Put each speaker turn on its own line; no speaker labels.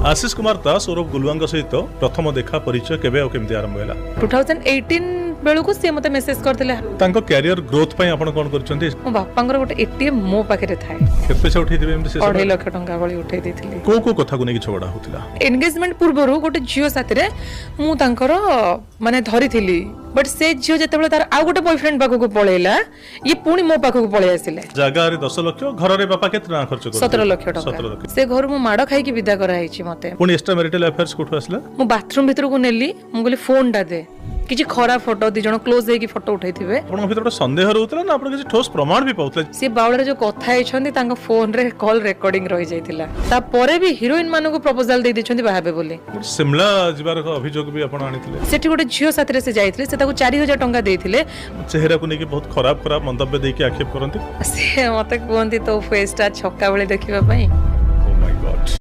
आशीष कुमार दास और गुलुआंग सहित प्रथम देखा परिचय केबे और केमती आरंभ होला
2018 बेलू सी मते मेसेज करथिले
तांको कैरियर ग्रोथ पई आपण कोन करचंती
मो बापांगर गोटे एटीएम मो पाखे थाए
केते पैसा उठै दिबे एमती से
2.5 लाख टंका भली उठै देथिले
को कथा को नेकी झगड़ा होतिला
एंगेजमेंट पूर्वरु गोटे जियो साथी रे मु तांकर माने धरी थिली बट से जियो जेतेबेले तार आ गोटे बॉयफ्रेंड पाखो को पळेला ये पुणी मो पाखो को पळे आसिले
जगह रे 10 लाख घर रे बापा केतना ना खर्च कर
17 लाख टंका से घर मु माडो खाई की विदा करा हिची मते
पुणी एक्स्ट्रा मैरिटल अफेयर्स कोठो आसला
मु बाथरूम भीतर को नेली मु गोली फोन डा दे किछि खराब फोटो दी जण क्लोज हे की फोटो उठाई थिबे
आपण भीतर संदेह रहउतला ना आपण किछि ठोस प्रमाण भी पाउतला
से बावळे जो कथा हेछंती तांको फोन रे कॉल रेकॉर्डिंग रहि जाइतिला ता परे भी हीरोइन मानको को प्रपोजल दे दिछंती बाहाबे बोली
शिमला जिबार अभियोग भी आपण आनिथिले
सेठी गोटे झियो साथी रे से जाइतिले से ताको 4000 टंका देइथिले
चेहरा को नेकी बहुत खराब खराब मंतव्य देके आक्षेप करंती
से मते कहंती तो फेस ता छक्का बळे देखिबा पई